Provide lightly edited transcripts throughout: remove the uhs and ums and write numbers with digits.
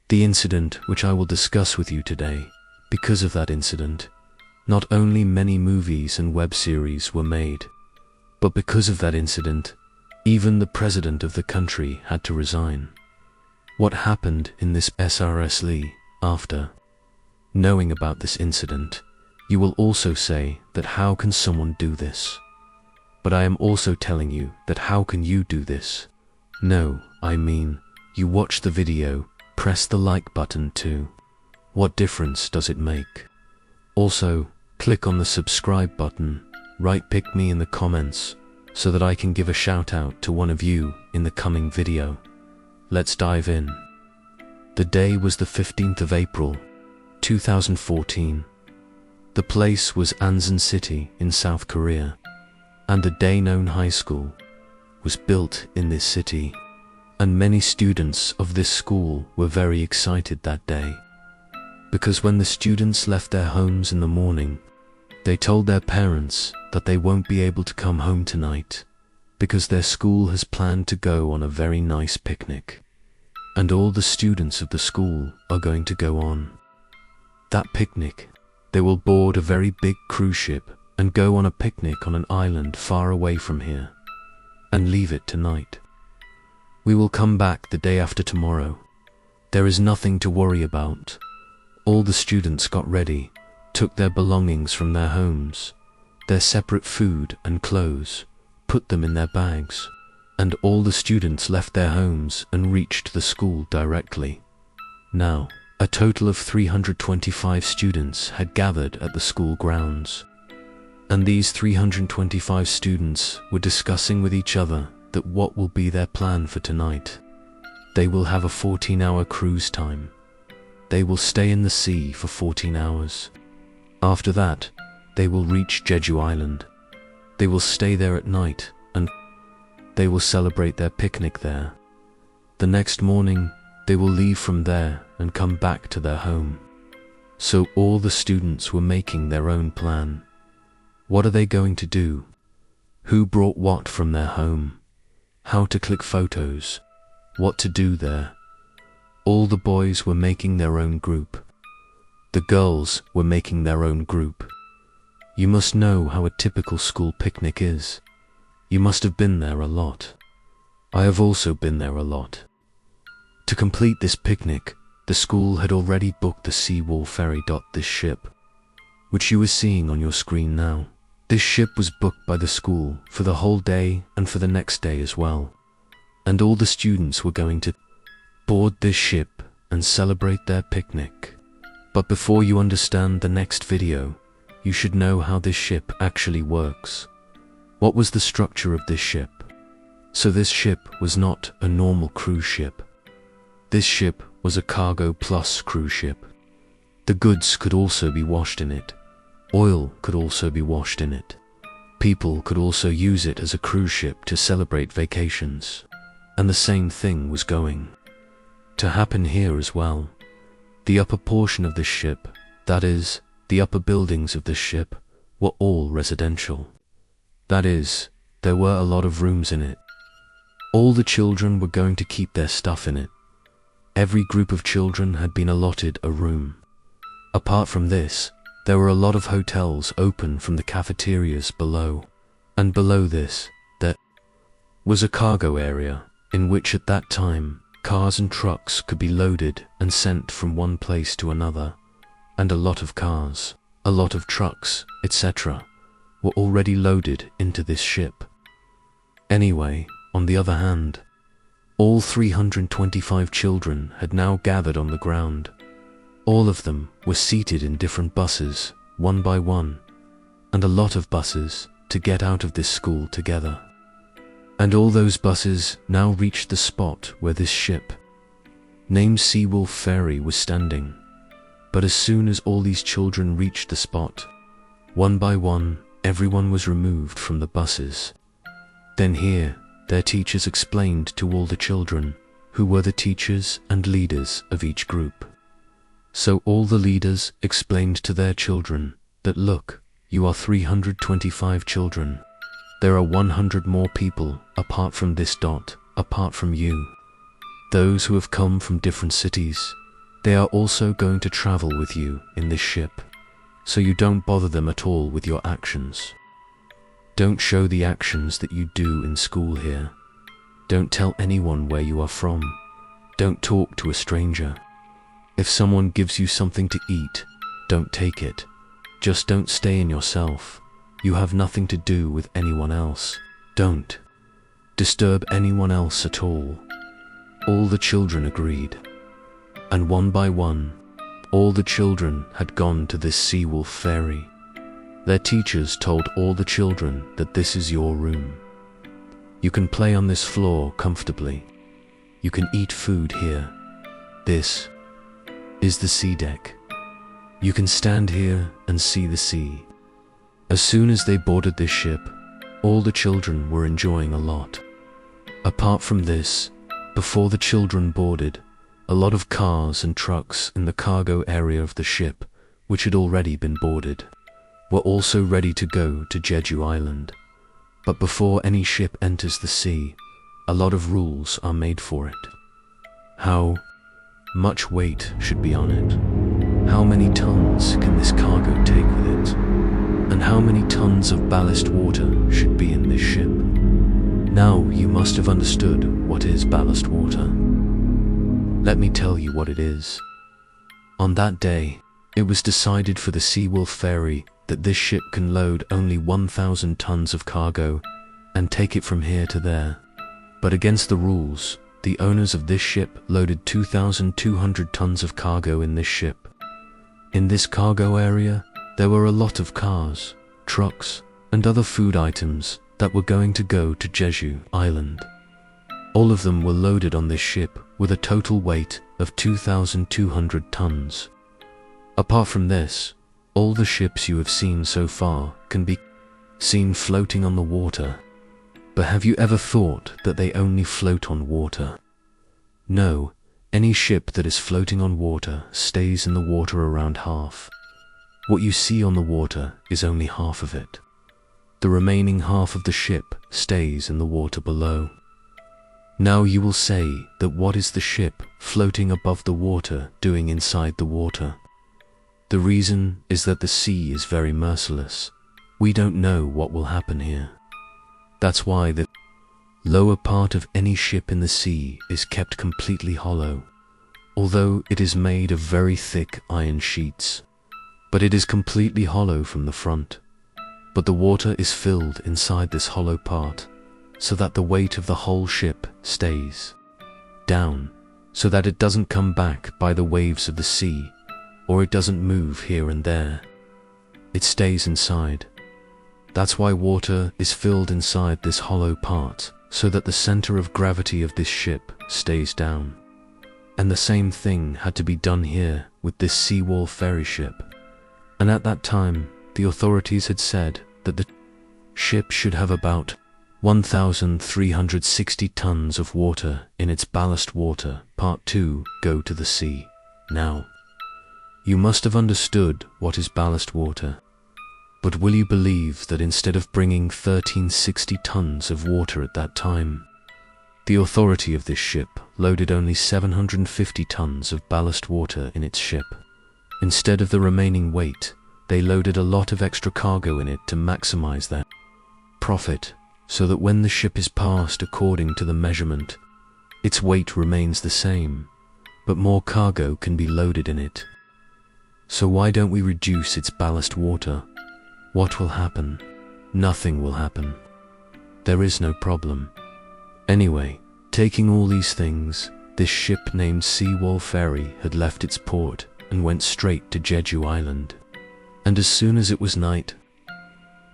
The incident which I will discuss with you today, because of that incident, not only many movies and web series were made, but because of that incident, even the president of the country had to resign. What happened in this SRSL after knowing about this incident, you will also say that how can someone do this? But I am also telling you that how can you do this? No, I mean, you watch the video, press the like button too. What difference does it make? Also, click on the subscribe button, write pick me in the comments, so that I can give a shout out to one of you in the coming video. Let's dive in. The day was the 15th of April, 2014. The place was Ansan City in South Korea, and the Daenon High School was built in this city, and many students of this school were very excited that day, because when the students left their homes in the morning, they told their parents that they won't be able to come home tonight because their school has planned to go on a very nice picnic, and all the students of the school are going to go on that picnic. They will board a very big cruise ship and go on a picnic on an island far away from here and leave it tonight. We will come back the day after tomorrow. There is nothing to worry about. All the students got ready, took their belongings from their homes, their separate food and clothes, put them in their bags, and all the students left their homes and reached the school directly. Now, a total of 325 students had gathered at the school grounds, and these 325 students were discussing with each other that what will be their plan for tonight. They will have a 14-hour cruise time. They will stay in the sea for 14 hours. After that, they will reach Jeju Island. They will stay there at night and they will celebrate their picnic there. The next morning, they will leave from there and come back to their home. So all the students were making their own plan. What are they going to do? Who brought what from their home? How to click photos? What to do there? All the boys were making their own group. The girls were making their own group. You must know how a typical school picnic is. You must have been there a lot. I have also been there a lot. To complete this picnic, the school had already booked the seawall ferry. This ship, which you are seeing on your screen now. This ship was booked by the school for the whole day and for the next day as well. And all the students were going to board this ship and celebrate their picnic. But before you understand the next video, you should know how this ship actually works. What was the structure of this ship? So this ship was not a normal cruise ship. This ship was a cargo plus cruise ship. The goods could also be washed in it. Oil could also be washed in it. People could also use it as a cruise ship to celebrate vacations. And the same thing was going to happen here as well. The upper portion of this ship, that is, the upper buildings of this ship, were all residential. That is, there were a lot of rooms in it. All the children were going to keep their stuff in it. Every group of children had been allotted a room. Apart from this, there were a lot of hotels open from the cafeterias below, and below this, there was a cargo area, in which at that time, cars and trucks could be loaded and sent from one place to another, and a lot of cars, a lot of trucks, etc., were already loaded into this ship. Anyway, on the other hand, all 325 children had now gathered on the ground. All of them were seated in different buses, one by one, and a lot of buses to get out of this school together. And all those buses now reached the spot where this ship, named Seawolf Ferry, was standing. But as soon as all these children reached the spot, one by one, everyone was removed from the buses. Then here, their teachers explained to all the children, who were the teachers and leaders of each group. So all the leaders explained to their children that, look, you are 325 children. There are 100 more people apart from this dot, apart from you. Those who have come from different cities, They are also going to travel with you in this ship, so you don't bother them at all with your actions. Don't show the actions that you do in school here. Don't tell anyone where you are from. Don't talk to a stranger. If someone gives you something to eat, don't take it. Just don't stay in yourself. You have nothing to do with anyone else. Don't disturb anyone else at all. All the children agreed. And one by one, all the children had gone to this sea wolf fairy. Their teachers told all the children that this is your room. You can play on this floor comfortably. You can eat food here. This is the sea deck. You can stand here and see the sea. As soon as they boarded this ship, all the children were enjoying a lot. Apart from this, before the children boarded, a lot of cars and trucks in the cargo area of the ship, which had already been boarded, were also ready to go to Jeju Island. But before any ship enters the sea, a lot of rules are made for it. How much weight should be on it? How many tons can this cargo take with it? And how many tons of ballast water should be in this ship? Now you must have understood what is ballast water. Let me tell you what it is. On that day, it was decided for the Sea Wolf Ferry that this ship can load only 1,000 tons of cargo and take it from here to there. But against the rules, the owners of this ship loaded 2,200 tons of cargo in this ship. In this cargo area, there were a lot of cars, trucks, and other food items that were going to go to Jeju Island. All of them were loaded on this ship with a total weight of 2,200 tons. Apart from this, all the ships you have seen so far can be seen floating on the water. But have you ever thought that they only float on water? No, any ship that is floating on water stays in the water around half. What you see on the water is only half of it. The remaining half of the ship stays in the water below. Now you will say that what is the ship floating above the water doing inside the water? The reason is that the sea is very merciless. We don't know what will happen here. That's why the lower part of any ship in the sea is kept completely hollow, although it is made of very thick iron sheets. But it is completely hollow from the front. But the water is filled inside this hollow part, so that the weight of the whole ship stays down, so that it doesn't come back by the waves of the sea, or it doesn't move here and there. It stays inside. That's why water is filled inside this hollow part, so that the center of gravity of this ship stays down. And the same thing had to be done here with this Sea Wolf ferry ship. And at that time, the authorities had said that the ship should have about 1,360 tons of water in its ballast water, part 2, go to the sea. Now, you must have understood what is ballast water. But will you believe that instead of bringing 1,360 tons of water at that time, the authority of this ship loaded only 750 tons of ballast water in its ship? Instead of the remaining weight, they loaded a lot of extra cargo in it to maximize their profit, so that when the ship is passed according to the measurement, its weight remains the same, but more cargo can be loaded in it. So why don't we reduce its ballast water? What will happen? Nothing will happen. There is no problem. Anyway, taking all these things, this ship named Sea Wolf Ferry had left its port and went straight to Jeju Island. And as soon as it was night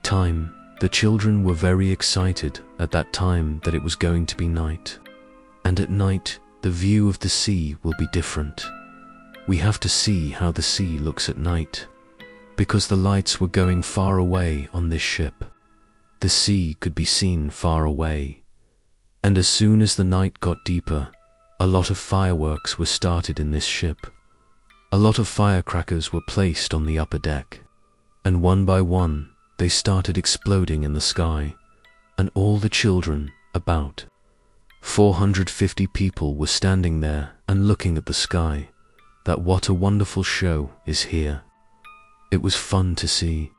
time, the children were very excited at that time that it was going to be night. And at night, the view of the sea will be different. We have to see how the sea looks at night, because the lights were going far away on this ship. The sea could be seen far away. And as soon as the night got deeper, a lot of fireworks were started in this ship. A lot of firecrackers were placed on the upper deck, and one by one they started exploding in the sky, and all the children, about 450 people, were standing there and looking at the sky, that what a wonderful show is here. It was fun to see.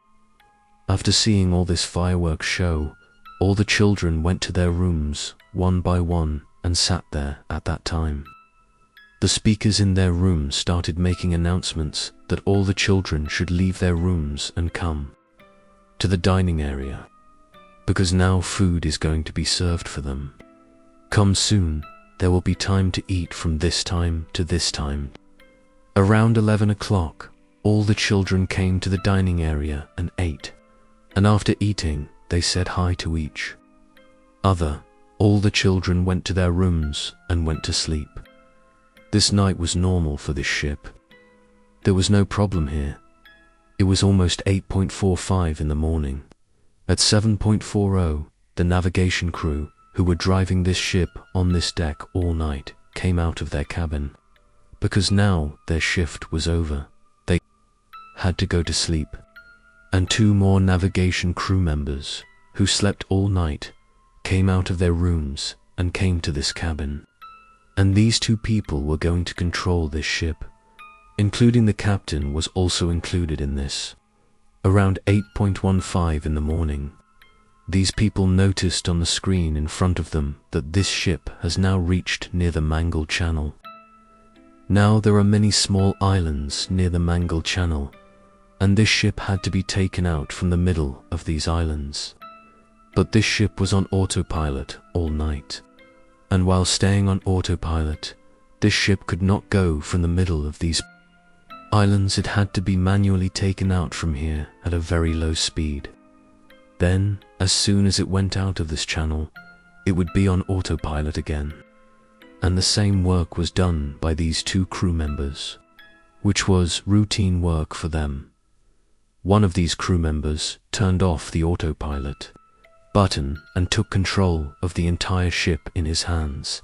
After seeing all this fireworks show, all the children went to their rooms one by one and sat there at that time. The speakers in their rooms started making announcements that all the children should leave their rooms and come to the dining area, because now food is going to be served for them. Come soon, there will be time to eat from this time to this time. Around 11 o'clock, all the children came to the dining area and ate, and after eating, they said hi to each other. All the children went to their rooms and went to sleep. This night was normal for this ship. There was no problem here. It was almost 8:45 in the morning. At 7:40, the navigation crew, who were driving this ship on this deck all night, came out of their cabin. Because now their shift was over, they had to go to sleep. And 2 more navigation crew members, who slept all night, came out of their rooms and came to this cabin. And these 2 people were going to control this ship, including the captain was also included in this. Around 8:15 in the morning, these people noticed on the screen in front of them that this ship has now reached near the Mangle Channel. Now there are many small islands near the Mangle Channel, and this ship had to be taken out from the middle of these islands. But this ship was on autopilot all night, and while staying on autopilot, this ship could not go from the middle of these islands. It had to be manually taken out from here at a very low speed. Then, as soon as it went out of this channel, it would be on autopilot again. And the same work was done by these 2 crew members, which was routine work for them. One of these crew members turned off the autopilot button and took control of the entire ship in his hands,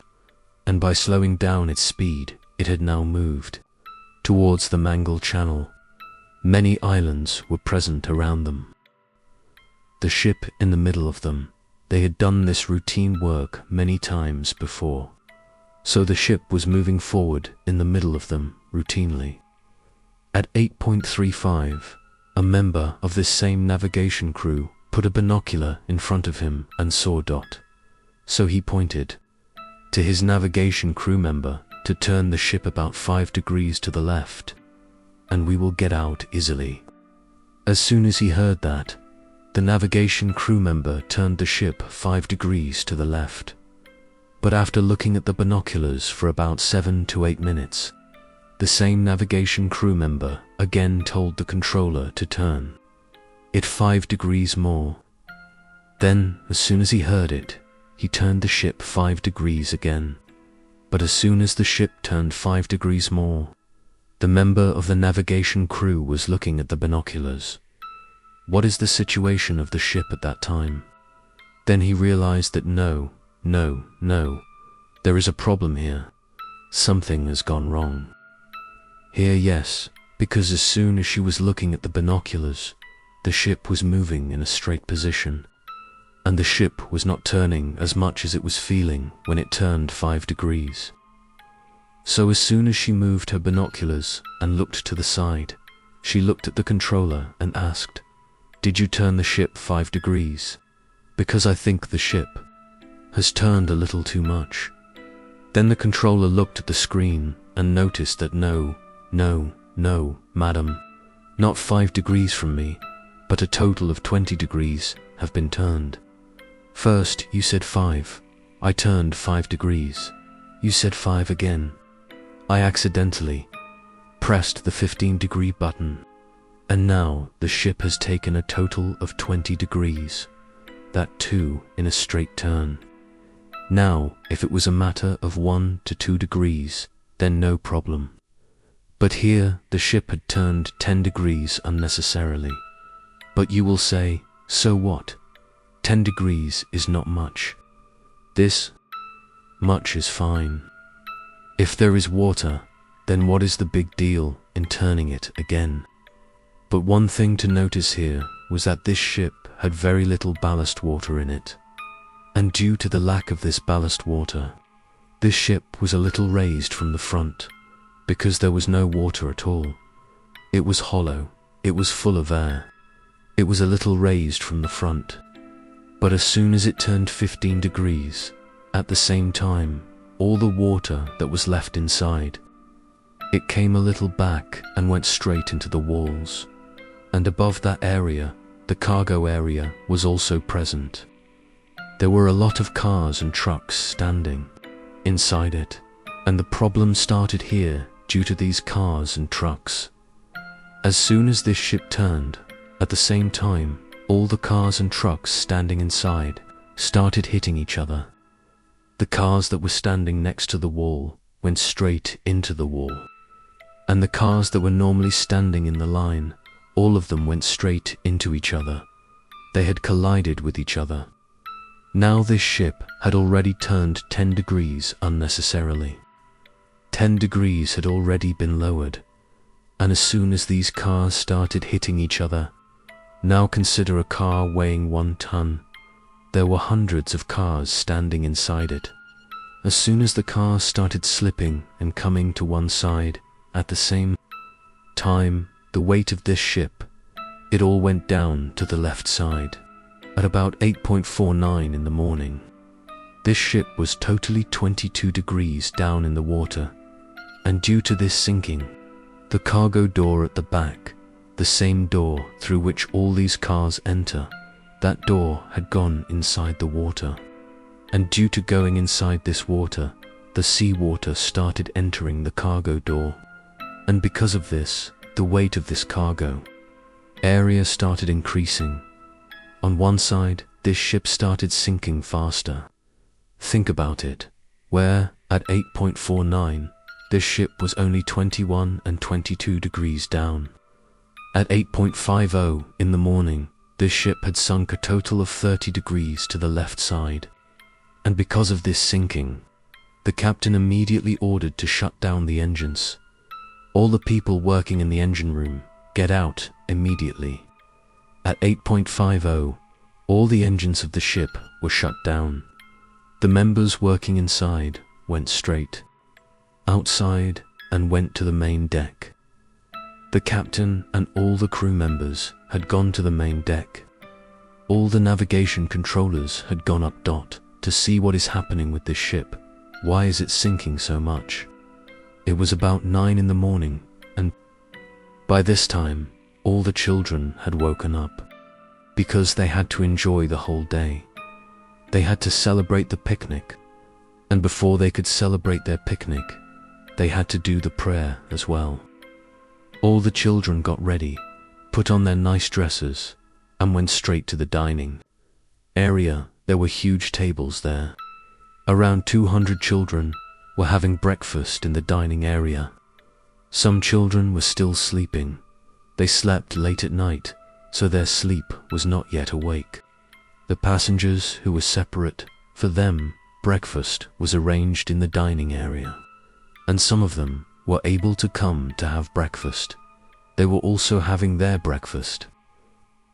and by slowing down its speed, it had now moved towards the Mangle Channel. Many islands were present around them. The ship in the middle of them. They had done this routine work many times before, so the ship was moving forward in the middle of them routinely. At 8:35, a member of this same navigation crew put a binocular in front of him and saw Dot. So he pointed to his navigation crew member to turn the ship about 5 degrees to the left, and we will get out easily. As soon as he heard that, the navigation crew member turned the ship 5 degrees to the left. But after looking at the binoculars for about 7 to 8 minutes, the same navigation crew member again told the controller to turn it 5 degrees more. Then, as soon as he heard it, he turned the ship 5 degrees again. But as soon as the ship turned 5 degrees more, the member of the navigation crew was looking at the binoculars. What is the situation of the ship at that time? Then he realized that no, there is a problem here. Something has gone wrong. Here, yes, because as soon as she was looking at the binoculars, the ship was moving in a straight position, and the ship was not turning as much as it was feeling when it turned 5 degrees. So as soon as she moved her binoculars and looked to the side, she looked at the controller and asked, "Did you turn the ship 5 degrees? Because I think the ship has turned a little too much." Then the controller looked at the screen and noticed that no, madam, not 5 degrees from me, but a total of 20 degrees have been turned. First, you said 5. I turned 5 degrees. You said 5 again. I accidentally pressed the 15-degree button, and now the ship has taken a total of 20 degrees. That too in a straight turn. Now, if it was a matter of 1 to 2 degrees, then no problem. But here the ship had turned 10 degrees unnecessarily. But you will say, so what? 10 degrees is not much. This much is fine. If there is water, then what is the big deal in turning it again? But one thing to notice here was that this ship had very little ballast water in it. And due to the lack of this ballast water, this ship was a little raised from the front, because there was no water at all. It was hollow, it was full of air. It was a little raised from the front. But as soon as it turned 15 degrees, at the same time, all the water that was left inside, it came a little back and went straight into the walls. And above that area, the cargo area was also present. There were a lot of cars and trucks standing inside it, and the problem started here due to these cars and trucks. As soon as this ship turned, at the same time, all the cars and trucks standing inside started hitting each other. The cars that were standing next to the wall went straight into the wall, and the cars that were normally standing in the line, all of them went straight into each other. They had collided with each other. Now this ship had already turned 10 degrees unnecessarily. 10 degrees had already been lowered, and as soon as these cars started hitting each other, now consider a car weighing 1 ton. There were hundreds of cars standing inside it. As soon as the cars started slipping and coming to one side, at the same time, the weight of this ship, it all went down to the left side. At about 8:49 in the morning, this ship was totally 22 degrees down in the water, and due to this sinking, the cargo door at the back, the same door through which all these cars enter, that door had gone inside the water. And due to going inside this water, the seawater started entering the cargo door. And because of this, the weight of this cargo area started increasing. On one side, this ship started sinking faster. Think about it, where, at 8:49, this ship was only 21 and 22 degrees down. At 8:50 in the morning, this ship had sunk a total of 30 degrees to the left side. And because of this sinking, the captain immediately ordered to shut down the engines. All the people working in the engine room, get out immediately. At 8:50, all the engines of the ship were shut down. The members working inside went straight outside and went to the main deck. The captain and all the crew members had gone to the main deck. All the navigation controllers had gone up to see what is happening with this ship. Why is it sinking so much? It was about 9 in the morning, and by this time, all the children had woken up, because they had to enjoy the whole day. They had to celebrate the picnic, and before they could celebrate their picnic, they had to do the prayer as well. All the children got ready, put on their nice dresses, and went straight to the dining area. There were huge tables there. Around 200 children were having breakfast in the dining area. Some children were still sleeping. They slept late at night, so their sleep was not yet awake. The passengers who were separate, for them, breakfast was arranged in the dining area, and some of them were able to come to have breakfast. They were also having their breakfast.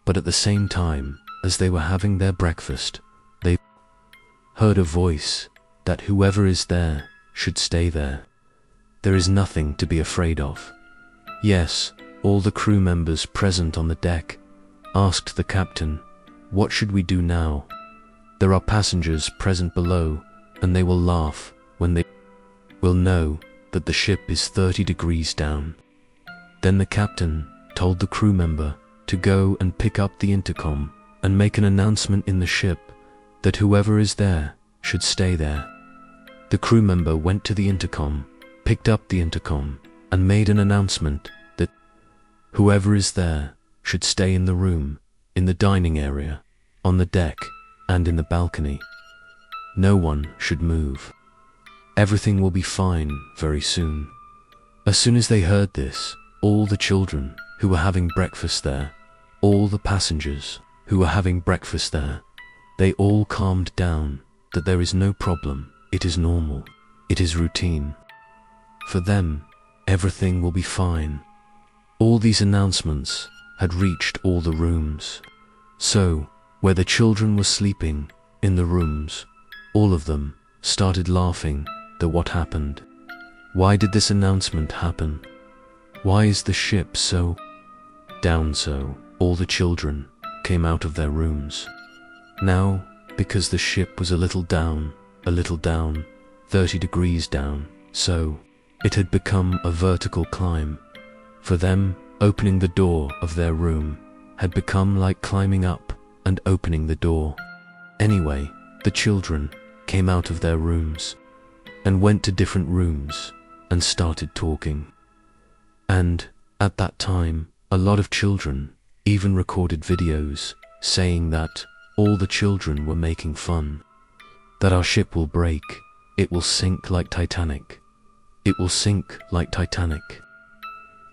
But at the same time as they were having their breakfast, they heard a voice that whoever is there should stay there. There is nothing to be afraid of. Yes, all the crew members present on the deck asked the captain, "What should we do now? There are passengers present below, and they will laugh when they will know that the ship is 30 degrees down." Then the captain told the crew member to go and pick up the intercom and make an announcement in the ship that whoever is there should stay there. The crew member went to the intercom, picked up the intercom, and made an announcement that whoever is there should stay in the room, in the dining area, on the deck, and in the balcony. No one should move. Everything will be fine very soon. As soon as they heard this, all the children who were having breakfast there, all the passengers who were having breakfast there, they all calmed down that there is no problem, it is normal, it is routine. For them, everything will be fine. All these announcements had reached all the rooms. So, where the children were sleeping, in the rooms, all of them started laughing at what happened. Why did this announcement happen? Why is the ship so down? So all the children came out of their rooms. Now, because the ship was a little down, 30 degrees down, so it had become a vertical climb. For them, opening the door of their room had become like climbing up and opening the door. Anyway, the children came out of their rooms and went to different rooms and started talking. And at that time, a lot of children even recorded videos saying that all the children were making fun, that our ship will break, it will sink like Titanic, it will sink like Titanic.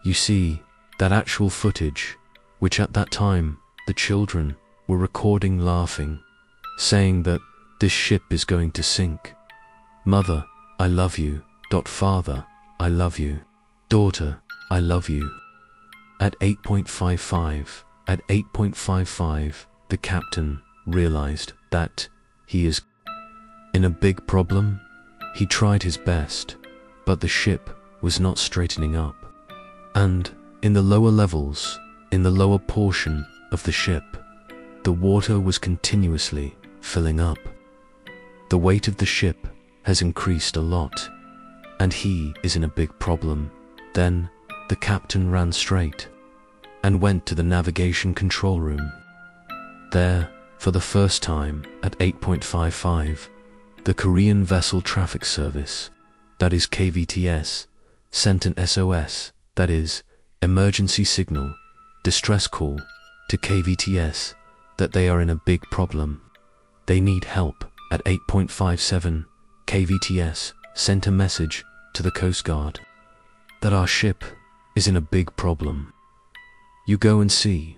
You see, that actual footage, which at that time the children were recording laughing, saying that this ship is going to sink. Mother, I love you. Father, I love you. Daughter, I love you. At 8.55, the captain realized that he is in a big problem. He tried his best, but the ship was not straightening up. And in the lower levels, in the lower portion of the ship, the water was continuously filling up. The weight of the ship has increased a lot, and he is in a big problem. Then the captain ran straight and went to the navigation control room. There, for the first time at 8.55, the Korean Vessel Traffic Service, that is KVTS, sent an SOS, that is, emergency signal, distress call, to KVTS that they are in a big problem. They need help. At 8.57, KVTS sent a message to the Coast Guard that our ship is in a big problem. You go and see.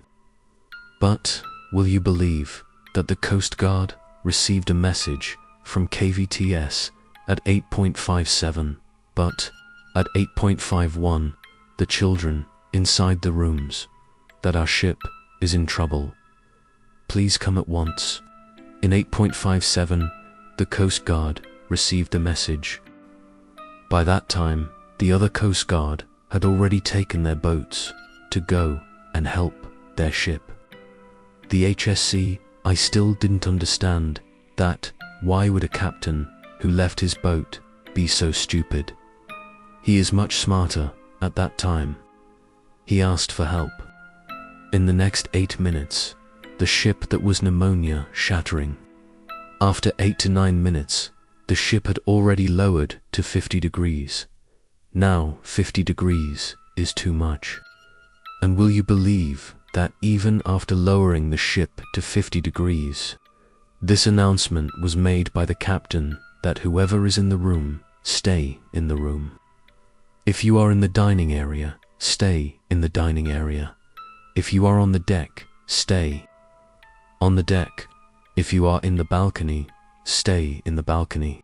But will you believe that the Coast Guard received a message from KVTS at 8.57, but at 8.51, the children inside the rooms, that our ship is in trouble. Please come at once. In 8.57, the Coast Guard received a message. By that time, the other Coast Guard had already taken their boats to go and help their ship. The HSC, I still didn't understand that. Why would a captain who left his boat be so stupid? He is much smarter at that time. He asked for help. In the next 8 minutes, the ship that was pneumonia shattering. After 8 to 9 minutes, the ship had already lowered to 50 degrees. Now 50 degrees is too much. And will you believe that even after lowering the ship to 50 degrees, this announcement was made by the captain that whoever is in the room, stay in the room. If you are in the dining area, stay in the dining area. If you are on the deck, stay on the deck. If you are in the balcony, stay in the balcony.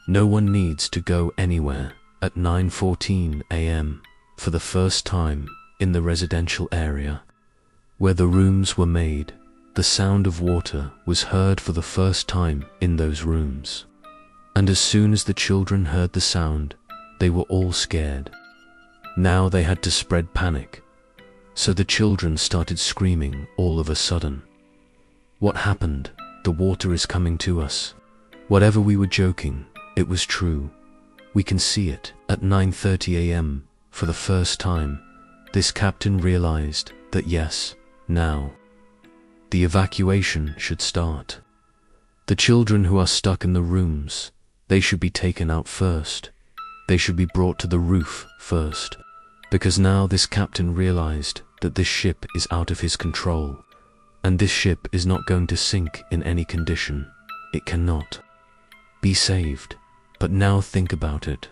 No one needs to go anywhere. At 9:14 a.m., for the first time in the residential area where the rooms were made, the sound of water was heard for the first time in those rooms. And as soon as the children heard the sound, they were all scared. Now they had to spread panic. So the children started screaming all of a sudden. What happened? The water is coming to us. Whatever we were joking, it was true. We can see it. At 9:30 a.m., for the first time, this captain realized that yes, now the evacuation should start. The children who are stuck in the rooms, they should be taken out first. They should be brought to the roof first. Because now this captain realized that this ship is out of his control. And this ship is not going to sink in any condition. It cannot be saved. But now think about it.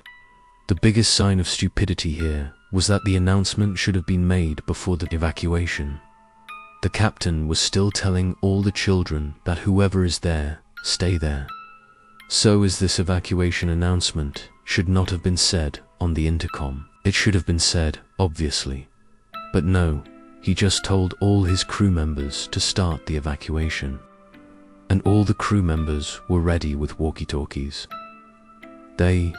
The biggest sign of stupidity here was that the announcement should have been made before the evacuation. The captain was still telling all the children that whoever is there, stay there. So is this evacuation announcement should not have been said on the intercom. It should have been said, obviously. But no, he just told all his crew members to start the evacuation. And all the crew members were ready with walkie-talkies. They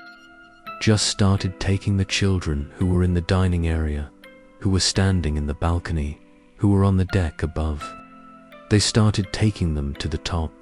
just started taking the children who were in the dining area, who were standing in the balcony, who were on the deck above. They started taking them to the top.